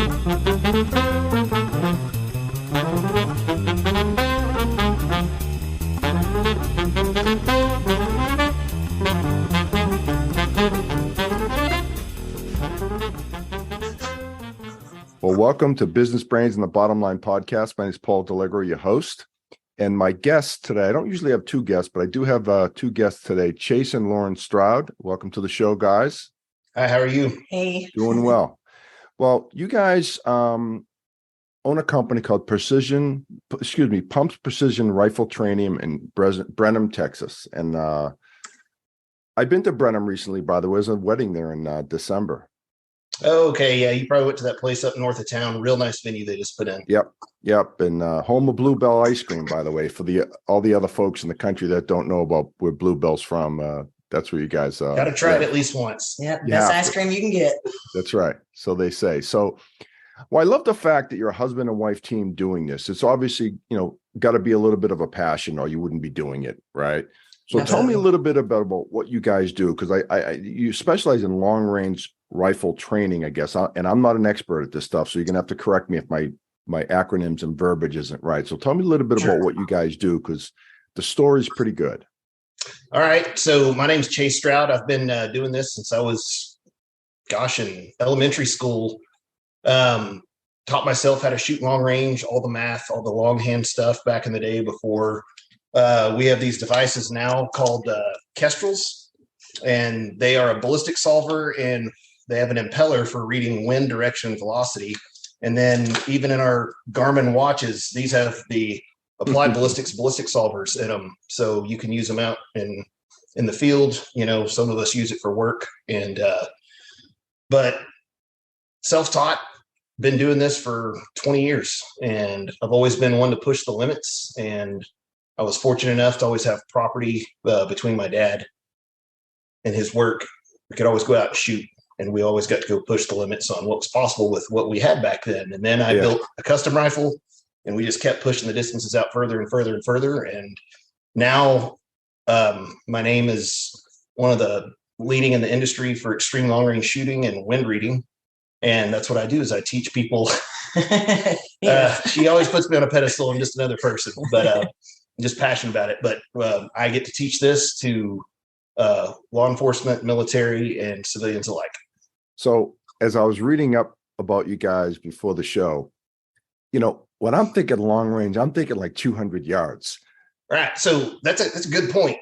Well, welcome to Business Brains and the Bottom Line podcast. My name is Paul DeLegro, your host. And my guests today, I don't usually have two guests, but I do have two guests today, Chase and Lauren Stroud. Welcome to the show, guys. Hi, how are you? Hey. Doing well. Well, you guys own a company called Pumps Precision Rifle Training in Brenham, Texas. And I've been to Brenham recently, by the way. There's a wedding there in December. Oh, okay. Yeah, you probably went to that place up north of town. Real nice venue they just put in. Yep. And home of Bluebell ice cream, by the way, for all the other folks in the country that don't know about where Bluebell's from. That's where you guys got to try it at least once. Yep, best ice cream you can get. That's right. So they say. So, well, I love the fact that you're a husband and wife team doing this. It's obviously, got to be a little bit of a passion or you wouldn't be doing it, right? So Absolutely. Tell me a little bit about what you guys do, because you specialize in long range rifle training, I guess, and I'm not an expert at this stuff, so you're gonna have to correct me if my acronyms and verbiage isn't right. So tell me a little bit about what you guys do, because the story's pretty good. All right. So my name's Chase Stroud. I've been doing this since I was, in elementary school. Taught myself how to shoot long range, all the math, all the longhand stuff back in the day before we have these devices now called Kestrels, and they are a ballistic solver, and they have an impeller for reading wind direction and velocity. And then even in our Garmin watches, these have the applied ballistic solvers in them. So you can use them out in the field. Some of us use it for work, but self-taught, been doing this for 20 years, and I've always been one to push the limits. And I was fortunate enough to always have property between my dad and his work. We could always go out and shoot, and we always got to go push the limits on what was possible with what we had back then. And then I built a custom rifle, and we just kept pushing the distances out further and further and further. And now my name is one of the leading in the industry for extreme long range shooting and wind reading. And that's what I do, is I teach people. She always puts me on a pedestal. I'm just another person, but I'm just passionate about it. But I get to teach this to law enforcement, military, and civilians alike. So as I was reading up about you guys before the show, when I'm thinking long range, I'm thinking like 200 yards. Right. So that's a good point.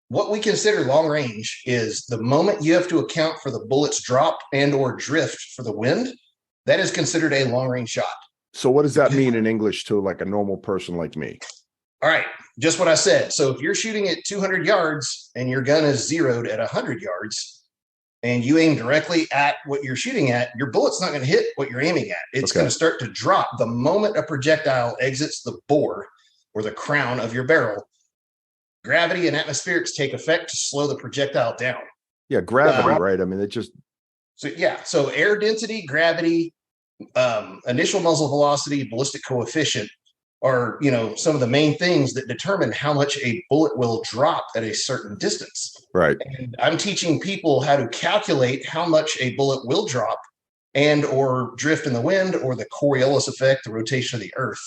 What we consider long range is the moment you have to account for the bullet's drop and or drift for the wind. That is considered a long range shot. So what does that mean in English to like a normal person like me? All right. Just what I said. So if you're shooting at 200 yards and your gun is zeroed at 100 yards and you aim directly at what you're shooting at, your bullet's not going to hit what you're aiming at. It's going to start to drop the moment a projectile exits the bore or the crown of your barrel. Gravity and atmospherics take effect to slow the projectile down. Yeah, gravity, right? I mean, it just... So air density, gravity, initial muzzle velocity, ballistic coefficient are, some of the main things that determine how much a bullet will drop at a certain distance. Right. And I'm teaching people how to calculate how much a bullet will drop and or drift in the wind, or the Coriolis effect, the rotation of the earth.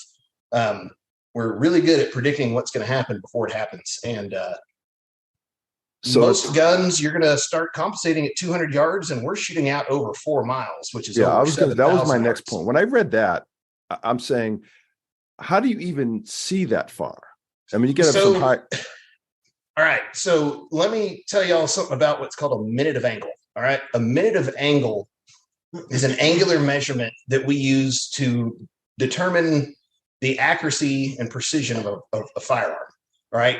We're really good at predicting what's going to happen before it happens. And so most guns, you're going to start compensating at 200 yards, and we're shooting out over 4 miles, which is that was my next point. When I read that, I'm saying, how do you even see that far? I mean, you get up some high. All right. So let me tell y'all something about what's called a minute of angle. All right. A minute of angle is an angular measurement that we use to determine the accuracy and precision of a firearm. All right.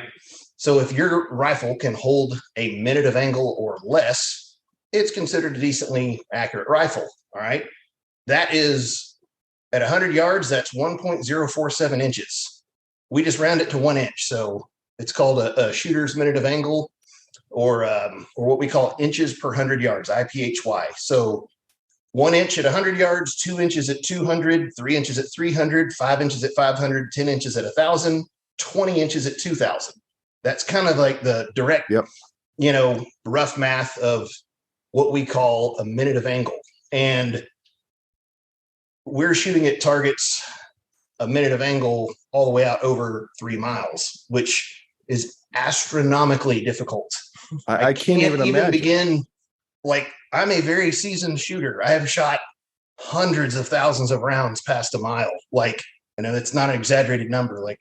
So if your rifle can hold a minute of angle or less, it's considered a decently accurate rifle. All right. That is at 100 yards, that's 1.047 inches. We just round it to 1 inch. So it's called a shooter's minute of angle, or what we call inches per 100 yards, IPHY. So 1 inch at 100 yards, 2 inches at 200, 3 inches at 300, 5 inches at 500, 10 inches at 1,000, 20 inches at 2,000. That's kind of like the direct, rough math of what we call a minute of angle. And we're shooting at targets a minute of angle all the way out over 3 miles, which is astronomically difficult. I can't even imagine. Begin. Like, I'm a very seasoned shooter. I have shot hundreds of thousands of rounds past a mile. Like, I know it's not an exaggerated number. Like,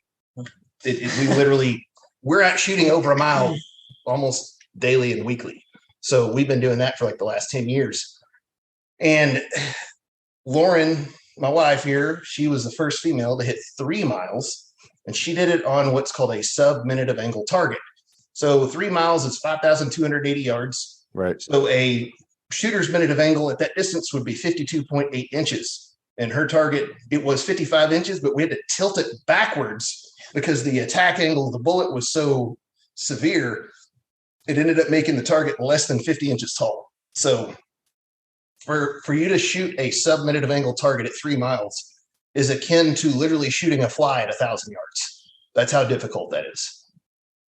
we're out shooting over a mile almost daily and weekly. So we've been doing that for like the last 10 years. And Lauren, my wife here, she was the first female to hit 3 miles, and she did it on what's called a sub-minute of angle target. So 3 miles is 5,280 yards. Right. So a shooter's minute of angle at that distance would be 52.8 inches. And her target, it was 55 inches, but we had to tilt it backwards because the attack angle of the bullet was so severe. It ended up making the target less than 50 inches tall. So for you to shoot a sub-minute of angle target at 3 miles is akin to literally shooting a fly at 1,000 yards. That's how difficult that is.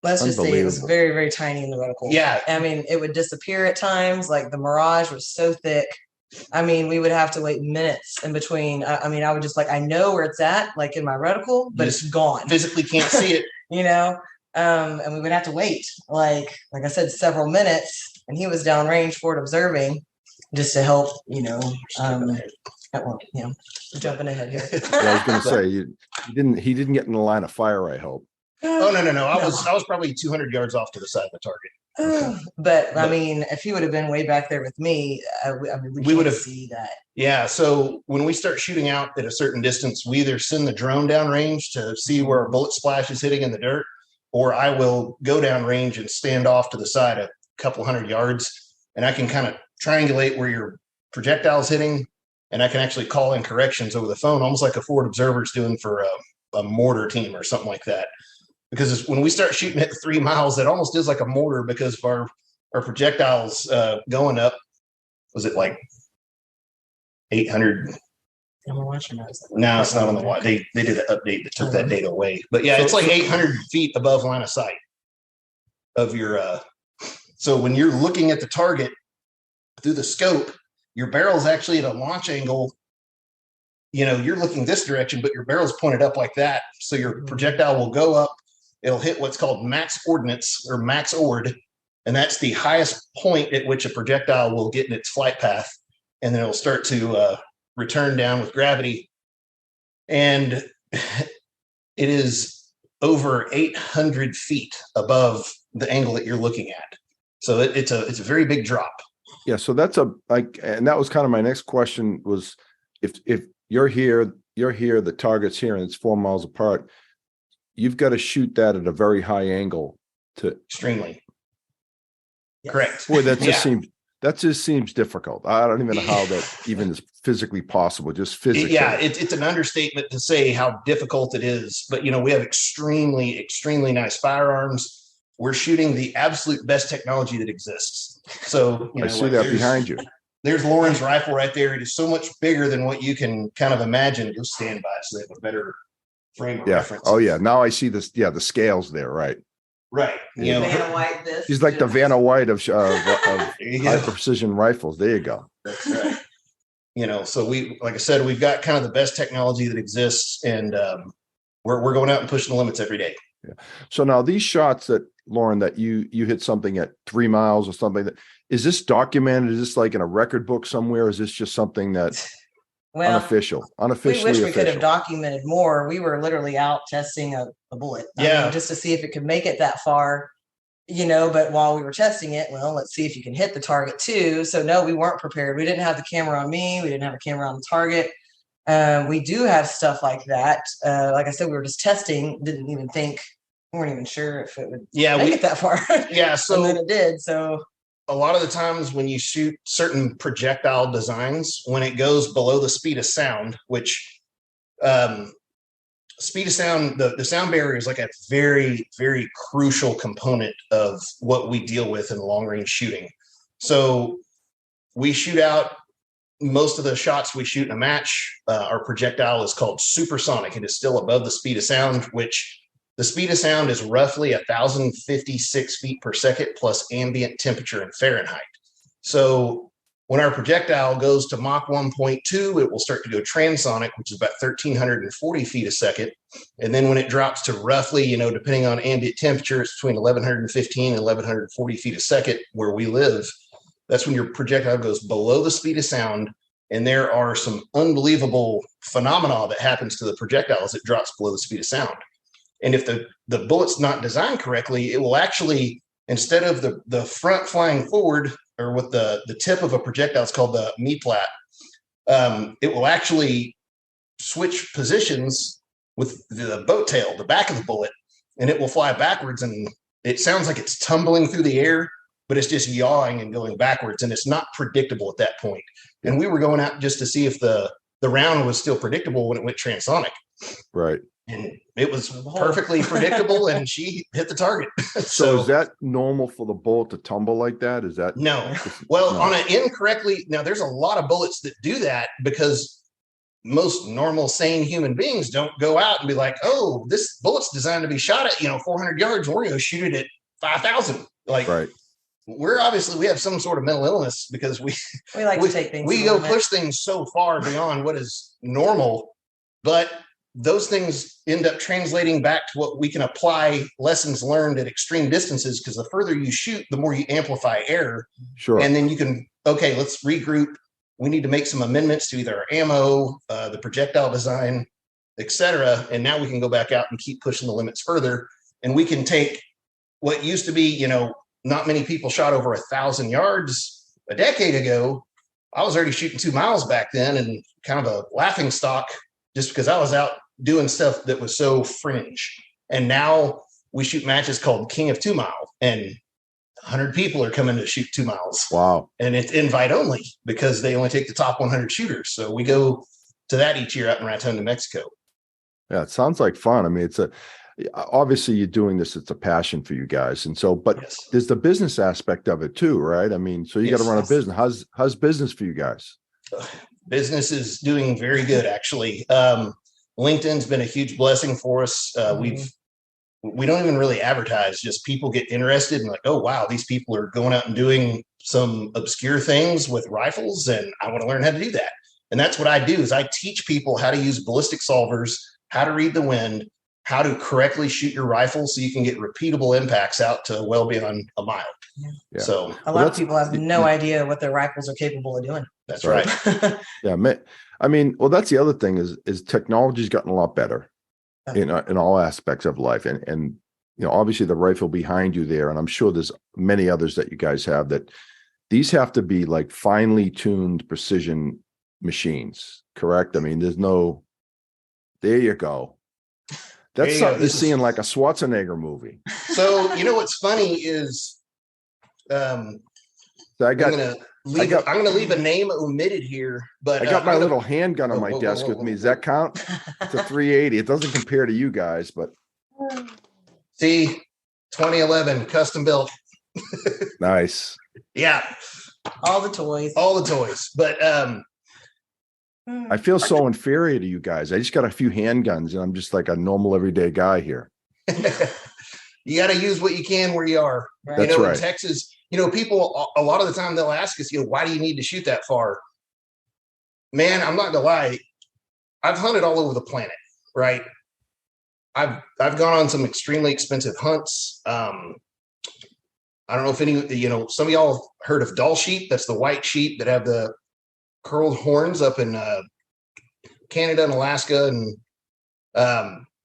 Let's just say it was very, very tiny in the reticle. Yeah. I mean, it would disappear at times. Like the mirage was so thick. I mean, we would have to wait minutes in between. I mean, I would just I know where it's at, like in my reticle, but it's gone. Physically can't see it. And we would have to wait, like I said, several minutes. And he was downrange for it observing just to help, jumping ahead here. I was going to say, he didn't get in the line of fire, I hope. Oh, no. I was probably 200 yards off to the side of the target. But I mean, if he would have been way back there with me, we would have see that. Yeah. So when we start shooting out at a certain distance, we either send the drone downrange to see where a bullet splash is hitting in the dirt, or I will go downrange and stand off to the side a couple hundred yards, and I can kind of triangulate where your projectile is hitting, and I can actually call in corrections over the phone, almost like a forward observer is doing for a mortar team or something like that. Because when we start shooting at 3 miles, it almost is like a mortar because of our projectiles going up. Was it like 800? No, it's not on the watch. They did an update that took that data away. But yeah, it's like 800 feet above line of sight of your. So when you're looking at the target through the scope, your barrel's actually at a launch angle. You're looking this direction, but your barrel's pointed up like that. So your projectile will go up. It'll hit what's called max ordnance or max ord, and that's the highest point at which a projectile will get in its flight path, and then it'll start to return down with gravity. And it is over 800 feet above the angle that you're looking at. So it's a very big drop. Yeah. So that's and that was kind of my next question was, if you're here, the target's here, and it's 4 miles apart. You've got to shoot that at a very high angle to extremely. Yes. Correct. Boy, that just seems difficult. I don't even know how that even is physically possible. Just physically. It's an understatement to say how difficult it is. But we have extremely, extremely nice firearms. We're shooting the absolute best technology that exists. So I see that behind you. There's Lauren's rifle right there. It is so much bigger than what you can kind of imagine. You'll stand by, so they have a better frame of reference. Oh yeah. Now I see this. Yeah, the scales there. Right. Right. Vanna White. She's like the Vanna White of high precision rifles. There you go. That's right. So like I said, we've got kind of the best technology that exists, and we're going out and pushing the limits every day. Yeah. So now these shots that Lauren, that you hit something at 3 miles or something, is this documented? Is this like in a record book somewhere? Or is this just something that unofficially? We wish we could have documented more. We were literally out testing a bullet, just to see if it could make it that far, but while we were testing it, let's see if you can hit the target too. So no, we weren't prepared. We didn't have the camera on me. We didn't have a camera on the target. We do have stuff like that. Like I said, we were just testing, didn't even think, we weren't even sure if it would make it that far. Yeah. So and then it did. So a lot of the times when you shoot certain projectile designs, when it goes below the speed of sound, which speed of sound, the sound barrier is like a very, very crucial component of what we deal with in long range shooting. So we shoot out most of the shots we shoot in a match. Our projectile is called supersonic. It is still above the speed of sound, which the speed of sound is roughly 1,056 feet per second plus ambient temperature in Fahrenheit. So When our projectile goes to Mach 1.2, it will start to go transonic, which is about 1,340 feet a second. And then when it drops to roughly, depending on ambient temperature, it's between 1,115 and 1,140 feet a second where we live. That's when your projectile goes below the speed of sound. And there are some unbelievable phenomena that happens to the projectile as it drops below the speed of sound. And if the bullet's not designed correctly, it will actually, instead of the front flying forward, or with the tip of a projectile, it's called the me-plat, it will actually switch positions with the boat tail, the back of the bullet, and it will fly backwards. And it sounds like it's tumbling through the air, but it's just yawing and going backwards. And it's not predictable at that point. And we were going out just to see if the round was still predictable when it went transonic. Right. And it was perfectly predictable, and she hit the target. So is that normal for the bullet to tumble like that? Is that no? Well, on an incorrectly, now there's a lot of bullets that do that because most normal, sane human beings don't go out and be like, "Oh, this bullet's designed to be shot at 400 yards, and we're going to shoot it at 5,000." Like, right. We have some sort of mental illness because we like to take things. We go push things so far beyond what is normal, but those things end up translating back to what we can apply lessons learned at extreme distances, because the further you shoot, the more you amplify error. Sure. And then you can, okay, let's regroup. We need to make some amendments to either our ammo, the projectile design, etc. And now we can go back out and keep pushing the limits further. And we can take what used to be, not many people shot over 1,000 yards a decade ago. I was already shooting 2 miles back then, and kind of a laughing stock, just because I was out doing stuff that was so fringe. And now we shoot matches called King of 2 Mile, and 100 people are coming to shoot 2 miles. Wow. And it's invite only because they only take the top 100 shooters. So we go to that each year out in Raton, New Mexico. Yeah, it sounds like fun. I mean, obviously you're doing this, it's a passion for you guys. And so, but yes, there's the business aspect of it too, right? I mean, so you got to run a business. How's business for you guys? Business is doing very good, actually. LinkedIn's been a huge blessing for us. We don't even really advertise, just people get interested and like, oh, wow, these people are going out and doing some obscure things with rifles, and I want to learn how to do that. And that's what I do, is I teach people how to use ballistic solvers, how to read the wind, how to correctly shoot your rifle so you can get repeatable impacts out to well beyond a mile. Yeah. So a lot of people have no idea what their rifles are capable of doing. That's right. Yeah. I mean, well, that's the other thing is technology's gotten a lot better in all aspects of life. And, obviously the rifle behind you there, and I'm sure there's many others that you guys have, that these have to be like finely tuned precision machines, correct? I mean, there you go. That's something you're seeing like a Schwarzenegger movie. So, what's funny is, I'm going to leave a name omitted here, but I got my little handgun on my desk with me. Does that count? It's a 380. It doesn't compare to you guys, but see, 2011 custom built. Nice. Yeah. All the toys. But I feel so inferior to you guys. I just got a few handguns and I'm just like a normal everyday guy here. You got to use what you can where you are. Right. That's right. In Texas, people, a lot of the time they'll ask us, why do you need to shoot that far? Man, I'm not gonna lie. I've hunted all over the planet, right? I've gone on some extremely expensive hunts. I don't know if some of y'all heard of Dall sheep. That's the white sheep that have the curled horns up in Canada and Alaska. And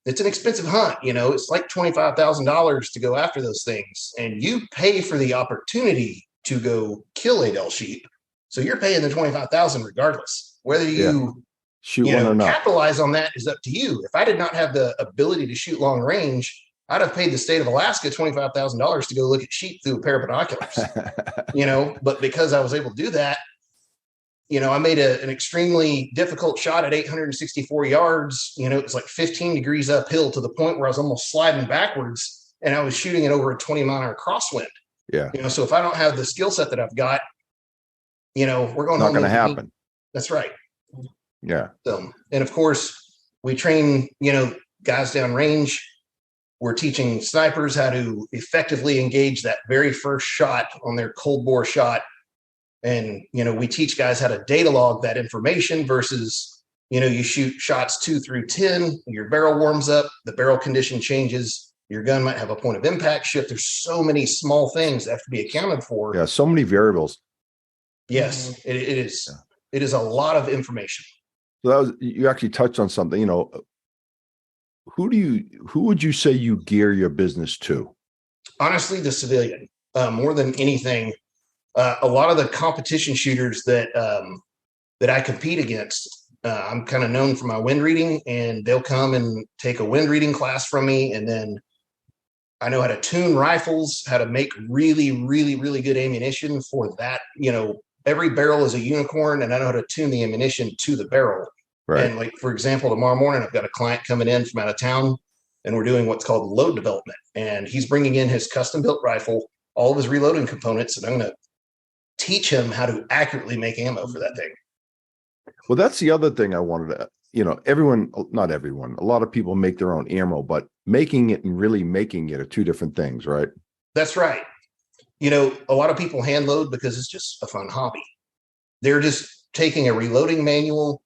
it's an expensive hunt. It's like $25,000 to go after those things. And you pay for the opportunity to go kill a Dall sheep. So you're paying the $25,000 regardless. Whether you shoot one or not, capitalize on that is up to you. If I did not have the ability to shoot long range, I'd have paid the state of Alaska $25,000 to go look at sheep through a pair of binoculars. But because I was able to do that, I made an extremely difficult shot at 864 yards. It was like 15 degrees uphill to the point where I was almost sliding backwards, and I was shooting it over a 20-mile-an-hour crosswind. Yeah. So if I don't have the skill set that I've got, we're going not going to happen. That's right. Yeah. So, and of course, we train, guys down range. We're teaching snipers how to effectively engage that very first shot on their cold bore shot. And, we teach guys how to data log that information versus, you shoot shots 2 through 10, your barrel warms up, the barrel condition changes, your gun might have a point of impact shift. There's so many small things that have to be accounted for. Yeah, so many variables. Yes, it is. Yeah. It is a lot of information. So you actually touched on something, who would you say you gear your business to? Honestly, the civilian, more than anything. A lot of the competition shooters that I compete against, I'm kind of known for my wind reading, and they'll come and take a wind reading class from me. And then I know how to tune rifles, how to make really, really, really good ammunition for that. Every barrel is a unicorn, and I know how to tune the ammunition to the barrel. Right. And like, for example, tomorrow morning, I've got a client coming in from out of town, and we're doing what's called load development. And he's bringing in his custom built rifle, all of his reloading components, and I'm going to teach him how to accurately make ammo for that thing. Well, that's the other thing I wanted to, not everyone, a lot of people make their own ammo, but making it and really making it are two different things, right? That's right. A lot of people hand load because it's just a fun hobby. They're just taking a reloading manual.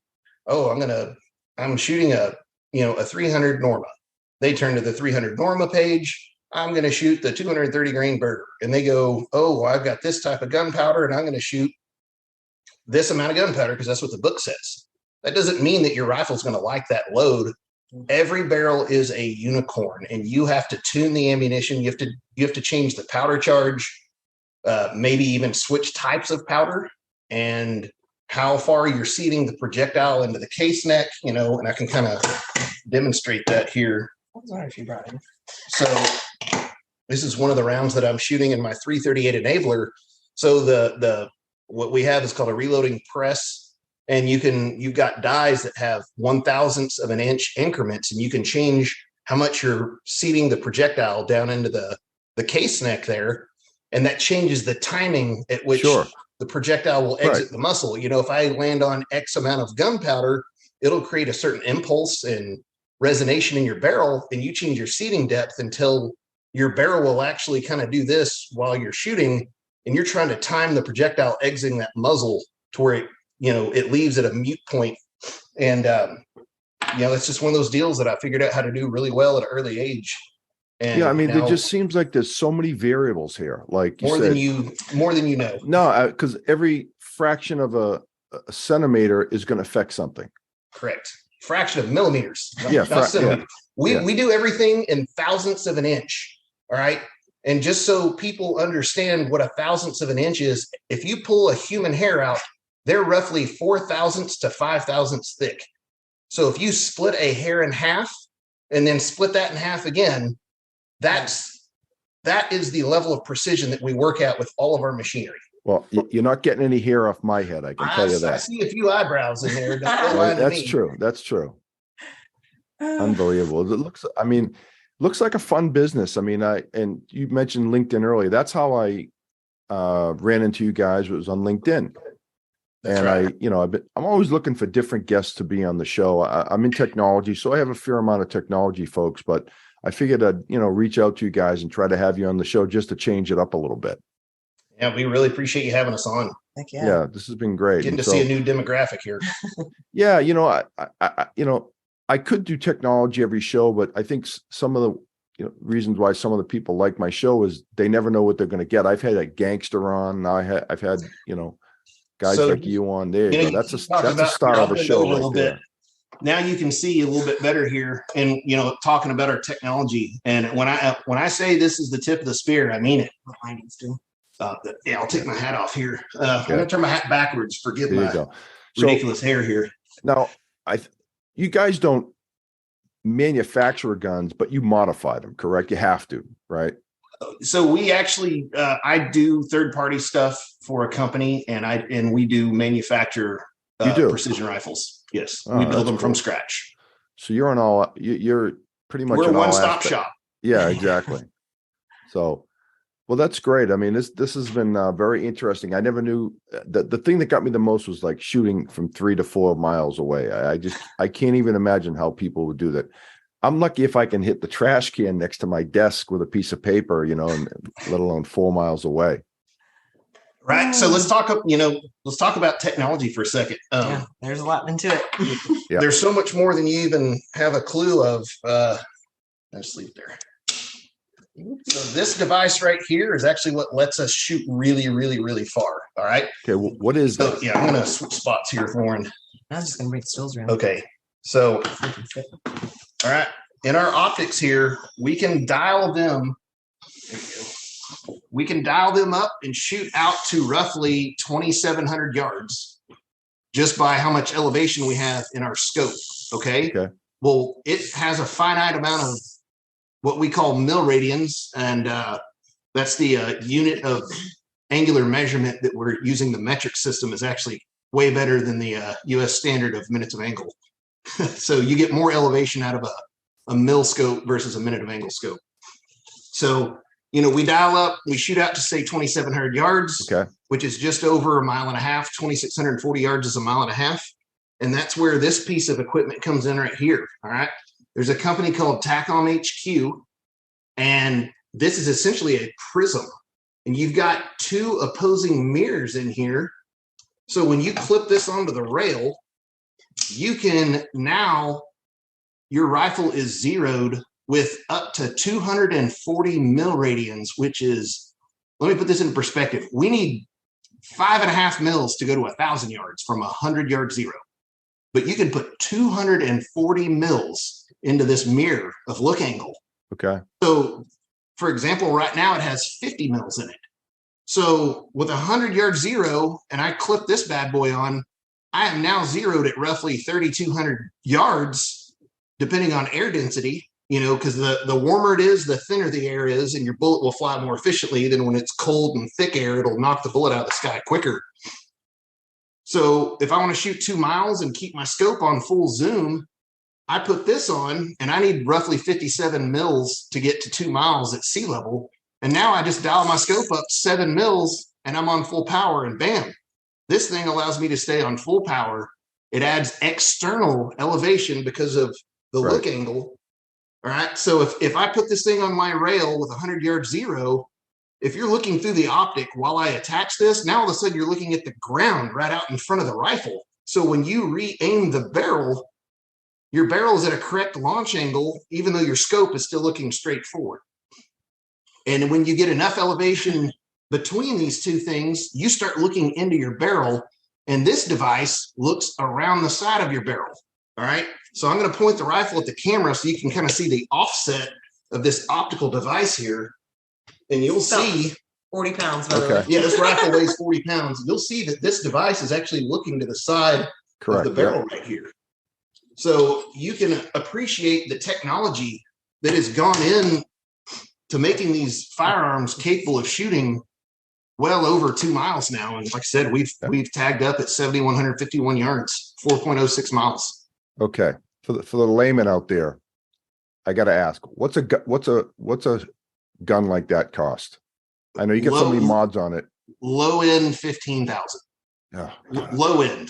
Oh, I'm shooting a 300 Norma. They turn to the 300 Norma page. I'm going to shoot the 230 grain Berger. And they go, oh, well, I've got this type of gunpowder, and I'm going to shoot this amount of gunpowder because that's what the book says. That doesn't mean that your rifle's going to like that load. Every barrel is a unicorn, and you have to tune the ammunition. You have to change the powder charge, maybe even switch types of powder, and how far you're seating the projectile into the case neck, and I can kind of demonstrate that here. So this is one of the rounds that I'm shooting in my 338 enabler. So the what we have is called a reloading press, and you've got dies that have 1/1000th of an inch increments, and you can change how much you're seating the projectile down into the case neck there, and that changes the timing at which the projectile will exit the muscle. If I land on X amount of gunpowder, it'll create a certain impulse and resonation in your barrel, and you change your seating depth until your barrel will actually kind of do this while you're shooting, and you're trying to time the projectile exiting that muzzle to where it leaves at a mute point. And it's just one of those deals that I figured out how to do really well at an early age. And it just seems like there's so many variables here, like more than you know. No, because every fraction of a centimeter is going to affect something. Correct. Fraction of millimeters. Centimeters. We do everything in thousandths of an inch. All right. And just so people understand what a thousandth of an inch is, if you pull a human hair out, they're roughly 4/1000 to 5/1000 thick. So if you split a hair in half and then split that in half again, that is the level of precision that we work at with all of our machinery. Well, you're not getting any hair off my head. I can tell you that. I see a few eyebrows in there. That's true. That's true. Unbelievable. It looks like a fun business. And you mentioned LinkedIn earlier. That's how I ran into you guys. It was on LinkedIn. That's right. I'm always looking for different guests to be on the show. I'm in technology, so I have a fair amount of technology folks, but I figured I'd, reach out to you guys and try to have you on the show just to change it up a little bit. Yeah, we really appreciate you having us on. Heck yeah, this has been great. Getting to see a new demographic here. Yeah, I could do technology every show, but I think some of the reasons why some of the people like my show is they never know what they're going to get. I've had a gangster on. Now I've had guys like you on there. That's a star of a show right there. Bit. Now you can see a little bit better here, and talking about our technology. And when I say this is the tip of the spear, I mean it. I'll take my hat off here. I'm going to turn my hat backwards. Forgive my ridiculous hair here. Now, you guys don't manufacture guns, but you modify them, correct? You have to, right? So we actually, I do third-party stuff for a company, and we do manufacture precision rifles. Yes, we build them from scratch. So you're you're pretty much we're a one-stop shop. Yeah, exactly. So. Well, that's great. This has been very interesting. I never knew the thing that got me the most was like shooting from 3 to 4 miles away. I can't even imagine how people would do that. I'm lucky if I can hit the trash can next to my desk with a piece of paper, and let alone 4 miles away. Right. So let's talk about technology for a second. Yeah, there's a lot into it. Yeah. There's so much more than you even have a clue of. I'll just leave it there. So this device right here is actually what lets us shoot really, really, really far. All right. Okay. What is So that? yeah, I'm going to switch spots here for Warren. I'm just going to bring the stills around. Okay. So, all right. In our optics here, we can dial them. We can dial them up and shoot out to roughly 2,700 yards just by how much elevation we have in our scope. Okay. Well, it has a finite amount of what we call milliradians, and that's the unit of angular measurement that we're using. The metric system is actually way better than the US standard of minutes of angle. So you get more elevation out of a mill scope versus a minute of angle scope. So, we dial up, we shoot out to say 2,700 yards, which is just over a mile and a half. 2,640 yards is a mile and a half. And that's where this piece of equipment comes in right here. All right. There's a company called TACOM HQ, and this is essentially a prism. And you've got two opposing mirrors in here. So when you clip this onto the rail, you can now, your rifle is zeroed with up to 240 milliradians, which is, let me put this in perspective. We need 5.5 mils to go to 1,000 yards from 100-yard zero. But you can put 240 mils into this mirror of look angle. Okay. So, for example, right now it has 50 mils in it. So with 100-yard zero, and I clip this bad boy on, I am now zeroed at roughly 3,200 yards, depending on air density, because the warmer it is, the thinner the air is, and your bullet will fly more efficiently than when it's cold and thick air. It'll knock the bullet out of the sky quicker. So if I want to shoot 2 miles and keep my scope on full zoom, I put this on, and I need roughly 57 mils to get to 2 miles at sea level. And now I just dial my scope up 7 mils, and I'm on full power, and bam, this thing allows me to stay on full power. It adds external elevation because of the look angle. All right. So if I put this thing on my rail with 100-yard zero, if you're looking through the optic while I attach this, now all of a sudden you're looking at the ground right out in front of the rifle. So when you re-aim the barrel, your barrel is at a correct launch angle, even though your scope is still looking straight forward. And when you get enough elevation between these two things, you start looking into your barrel, and this device looks around the side of your barrel. All right. So I'm going to point the rifle at the camera so you can kind of see the offset of this optical device here. And you'll see 40 pounds. By the way. Yeah, this rifle weighs 40 pounds. You'll see that this device is actually looking to the side of the barrel right here. So you can appreciate the technology that has gone in to making these firearms capable of shooting well over 2 miles now. And like I said, we've tagged up at 7,151 yards, 4.06 miles. Okay. For the layman out there, I got to ask, what's a gun like that cost? I know you get so many mods on it. Low end 15,000. Oh, low end.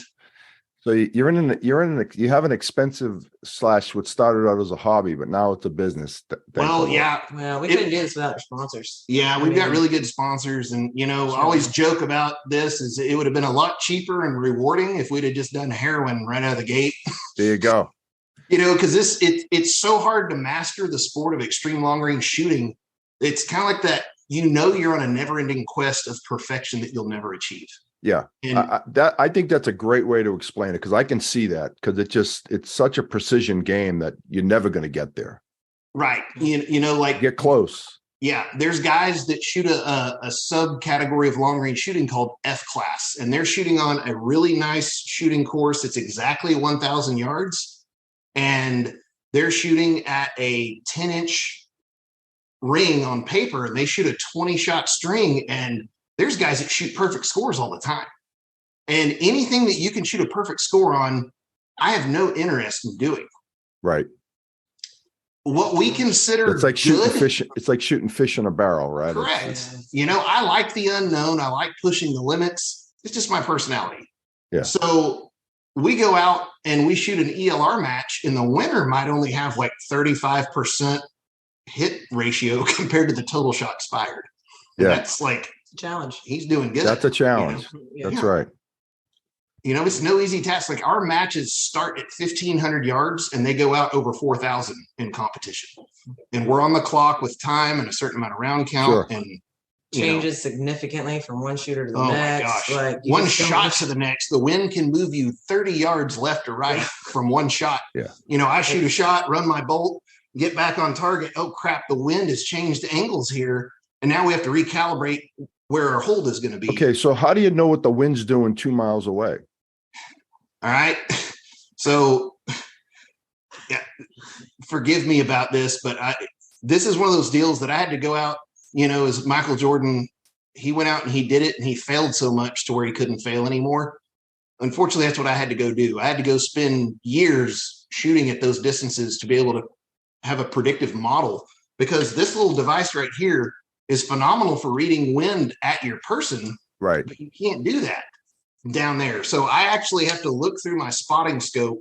So you have an expensive / what started out as a hobby, but now it's a business. Well, yeah. Well, we couldn't do this without our sponsors. Yeah, we've got really good sponsors, and I always joke about this is it would have been a lot cheaper and rewarding if we'd have just done heroin right out of the gate. There you go. Because it's so hard to master the sport of extreme long range shooting. It's kind of like that. You're on a never ending quest of perfection that you'll never achieve. Yeah, I think that's a great way to explain it, because I can see that, because it's such a precision game that you're never going to get there. Right. Like get close. Yeah. There's guys that shoot a subcategory of long range shooting called F class, and they're shooting on a really nice shooting course. It's exactly 1,000 yards, and they're shooting at a 10-inch ring on paper, and they shoot a 20-shot string, and there's guys that shoot perfect scores all the time. And anything that you can shoot a perfect score on, I have no interest in doing. Right. What we consider it's like shooting fish. It's like shooting fish in a barrel, right? Correct. I like the unknown. I like pushing the limits. It's just my personality. Yeah. So we go out and we shoot an ELR match in the winter, might only have like 35% hit ratio compared to the total shots fired. And that's like It's a challenge. He's doing good. That's a challenge. That's right. It's no easy task. Like our matches start at 1,500 yards and they go out over 4,000 in competition. And we're on the clock with time and a certain amount of round count. And changes significantly from one shooter to the next. My gosh. Like one shot to the next. The wind can move you 30 yards left or right from one shot. Yeah. I shoot a shot, run my bolt, get back on target. Oh crap, the wind has changed angles here. And now we have to recalibrate where our hold is going to be. Okay, so how do you know what the wind's doing 2 miles away? All right. So forgive me about this, but this is one of those deals that I had to go out, as Michael Jordan, he went out and he did it and he failed so much to where he couldn't fail anymore. Unfortunately, that's what I had to go do. I had to go spend years shooting at those distances to be able to have a predictive model, because this little device right here is phenomenal for reading wind at your person. Right. But you can't do that down there. So I actually have to look through my spotting scope,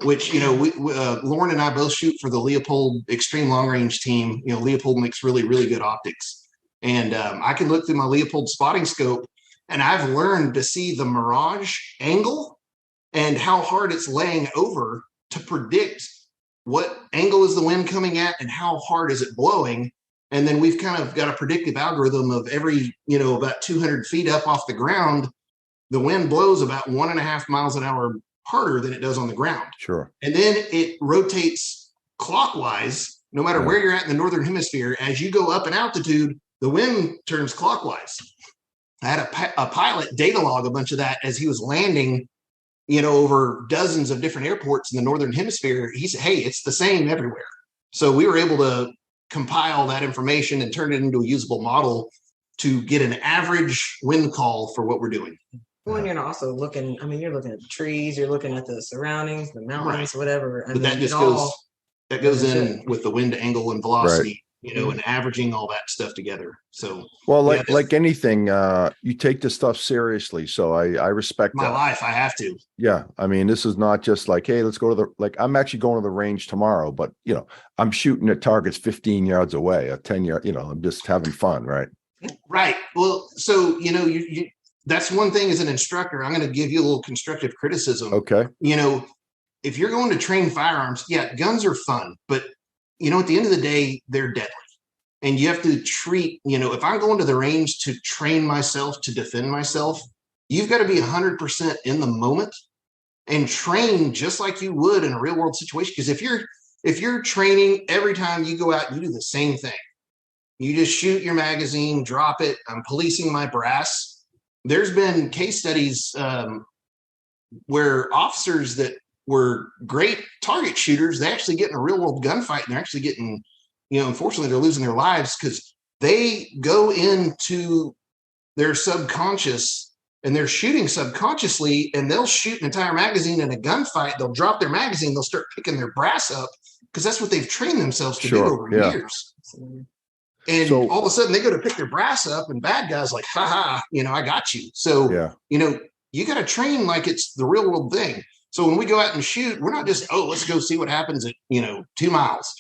which, Lauren and I both shoot for the Leopold Extreme Long Range team. Leopold makes really, really good optics. And I can look through my Leopold spotting scope, and I've learned to see the mirage angle and how hard it's laying over to predict what angle is the wind coming at and how hard is it blowing. And then we've kind of got a predictive algorithm of every, about 200 feet up off the ground, the wind blows about 1.5 miles an hour harder than it does on the ground. Sure. And then it rotates clockwise, no matter where you're at in the Northern Hemisphere. As you go up in altitude, the wind turns clockwise. I had a pilot data log a bunch of that as he was landing, over dozens of different airports in the Northern Hemisphere. He said, hey, it's the same everywhere. So we were able to compile that information and turn it into a usable model to get an average wind call for what we're doing. Well, and you're also looking, you're looking at the trees, you're looking at the surroundings, the mountains, whatever. But that just goes in with the wind angle and velocity, and averaging all that stuff together. So, well, like anything, you take this stuff seriously. So I respect my life. I have to. Yeah. This is not just like, hey, let's go to I'm actually going to the range tomorrow, but I'm shooting at targets 15 yards away, a 10 yard, I'm just having fun. Right. Right. Well, so, you that's one thing as an instructor. I'm going to give you a little constructive criticism. Okay. If you're going to train firearms, guns are fun, but at the end of the day, they're deadly. And you have to treat, if I'm going to the range to train myself, to defend myself, you've got to be 100% in the moment and train just like you would in a real world situation. Because if you're training every time you go out, you do the same thing. You just shoot your magazine, drop it. I'm policing my brass. There's been case studies where officers that were great target shooters, they actually get in a real world gunfight and they're actually getting, unfortunately, they're losing their lives because they go into their subconscious and they're shooting subconsciously, and they'll shoot an entire magazine in a gunfight. They'll drop their magazine. They'll start picking their brass up because that's what they've trained themselves to do over years. And all of a sudden they go to pick their brass up and bad guys like, ha, I got you. So, you got to train like it's the real world thing. So when we go out and shoot, we're not just, let's go see what happens at, 2 miles.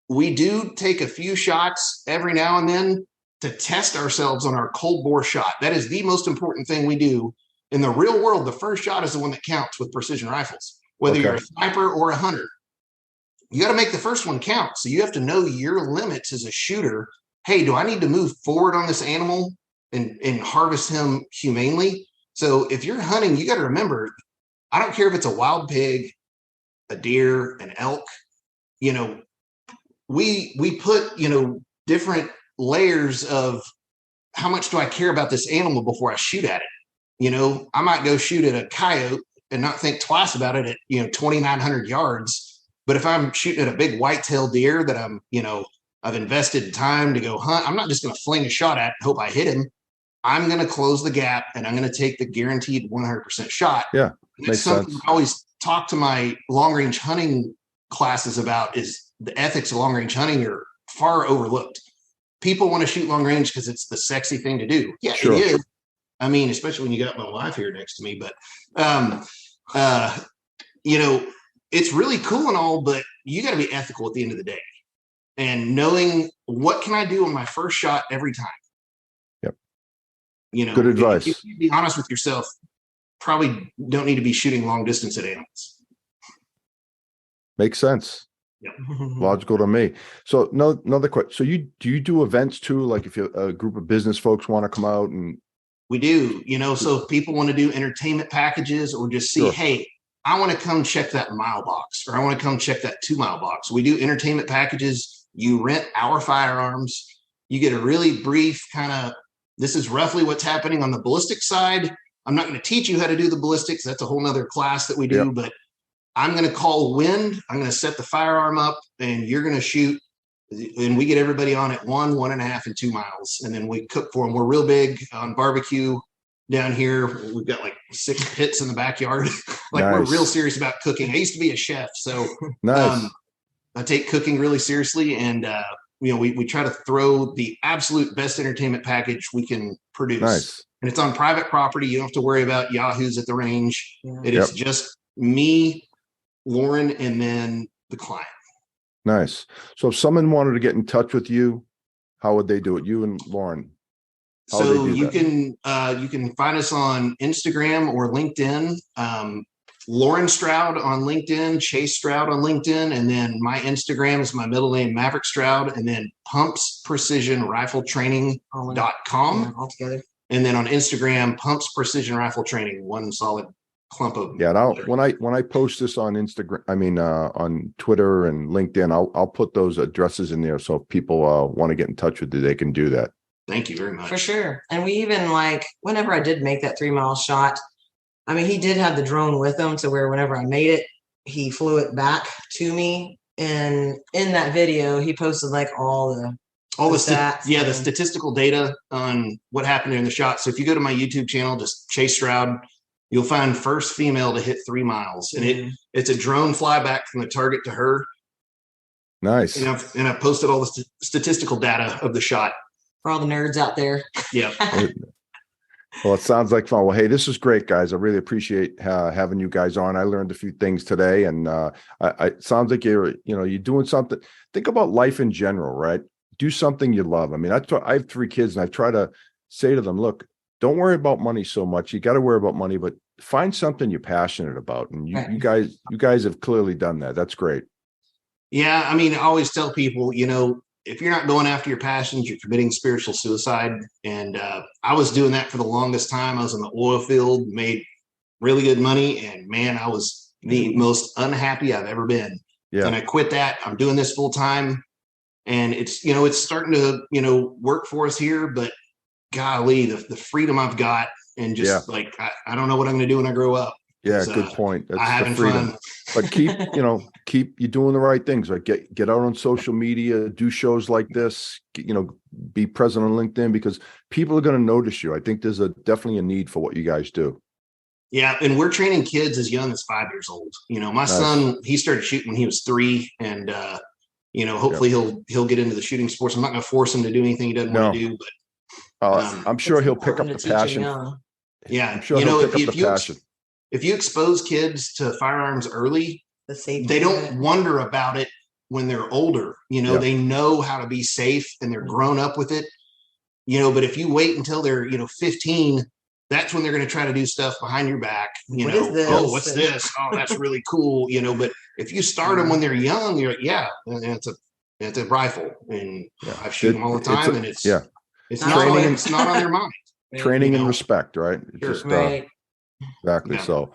We do take a few shots every now and then to test ourselves on our cold bore shot. That is the most important thing we do. In the real world, the first shot is the one that counts with precision rifles, whether you're a sniper or a hunter. You got to make the first one count. So you have to know your limits as a shooter. Hey, do I need to move forward on this animal and harvest him humanely? So if you're hunting, you got to remember, I don't care if it's a wild pig, a deer, an elk, we put, different layers of how much do I care about this animal before I shoot at it? I might go shoot at a coyote and not think twice about it at, 2,900 yards. But if I'm shooting at a big white-tailed deer that I've invested time to go hunt, I'm not just going to fling a shot at and hope I hit him. I'm going to close the gap and I'm going to take the guaranteed 100% shot. Yeah, makes something sense. I always talk to my long-range hunting classes about is the ethics of long-range hunting are far overlooked. People want to shoot long-range because it's the sexy thing to do. Yeah, sure. It is. Especially when you got my wife here next to me. But, it's really cool and all, but you got to be ethical at the end of the day and knowing what can I do on my first shot every time. Good advice. If you be honest with yourself, probably don't need to be shooting long distance at animals. Makes sense. Yep. Logical to me. So another question. So do you do events too? Like if a group of business folks want to come out and we do, so if people want to do entertainment packages or just see, hey, I want to come check that mile box, or I want to come check that 2 mile box. We do entertainment packages. You rent our firearms. You get a really brief kind of, this is roughly what's happening on the ballistics side. I'm not going to teach you how to do the ballistics. That's a whole nother class that we do, but I'm going to call wind. I'm going to set the firearm up and you're going to shoot. And we get everybody on at 1, 1.5, and 2 miles. And then we cook for them. We're real big on barbecue down here. We've got like 6 pits in the backyard. We're real serious about cooking. I used to be a chef. So I take cooking really seriously. And, we try to throw the absolute best entertainment package we can produce. Nice. And it's on private property. You don't have to worry about yahoos at the range. Yeah. It is just me, Lauren, and then the client. Nice. So if someone wanted to get in touch with you, how would they do it? You and Lauren. So you can find us on Instagram or LinkedIn. Lauren Stroud on LinkedIn, Chase Stroud on LinkedIn, and then my Instagram is my middle name, Maverick Stroud, and then pumpsprecisionrifletraining.com all together. And then on Instagram, Pumps Precision Rifle Training, one solid clump of. Yeah, and when I post this on Instagram, on Twitter and LinkedIn, I'll put those addresses in there, so if people want to get in touch with you, they can do that. Thank you very much. For sure. And we even whenever I did make that 3 mile shot, he did have the drone with him to where whenever I made it, he flew it back to me. And in that video, he posted all the stats. The statistical data on what happened during the shot. So if you go to my YouTube channel, just Chase Stroud, you'll find first female to hit 3 miles. And it's a drone flyback from the target to her. Nice. And I've posted all the statistical data of the shot. For all the nerds out there. Yeah. Well, it sounds like fun. Well, hey, this is great, guys. I really appreciate having you guys on. I learned a few things today, and it sounds like you're doing something. Think about life in general, right? Do something you love. I have 3 kids, and I try to say to them, look, don't worry about money so much. You got to worry about money, but find something you're passionate about. And you guys have clearly done that. That's great. Yeah. I always tell people, if you're not going after your passions, you're committing spiritual suicide. And I was doing that for the longest time. I was in the oil field, made really good money. And man, I was the most unhappy I've ever been. Yeah. And I quit that. I'm doing this full time. And it's, it's starting to, work for us here. But golly, the freedom I've got, and just I don't know what I'm going to do when I grow up. Yeah, good point. That's having fun. But keep you doing the right things. Like get out on social media, do shows like this, be present on LinkedIn, because people are going to notice you. I think there's definitely a need for what you guys do. Yeah. And we're training kids as young as 5 years old. My son, he started shooting when he was 3, and hopefully he'll get into the shooting sports. I'm not going to force him to do anything he doesn't want to do, but I'm sure he'll pick up the passion. Yeah. I'm sure he'll pick up the passion. If you expose kids to firearms early, they don't wonder about it when they're older. They know how to be safe and they're grown up with it. But if you wait until they're, 15, that's when they're going to try to do stuff behind your back. Oh, what's this? Oh, that's really cool. But if you start them when they're young, you're like, it's a rifle, and I shoot them all the time, and it's not on their mind. Training and respect, right? Sure. Just exactly. Yeah. So,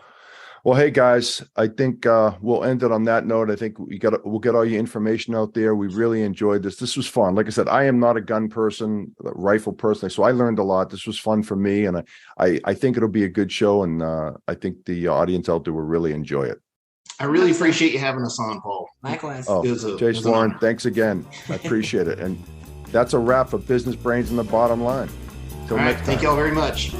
well, hey guys, I think we'll end it on that note. I think we'll get all your information out there. We really enjoyed this. This was fun. Like I said, I am not a gun person, a rifle person, so I learned a lot. This was fun for me, and I think it'll be a good show, and I think the audience out there will really enjoy it. I really appreciate you having us on, Paul. Likewise. Oh, Jace, Lauren, thanks again. I appreciate it. And that's a wrap for Business Brains and the Bottom Line. Till next time. Thank y'all very much.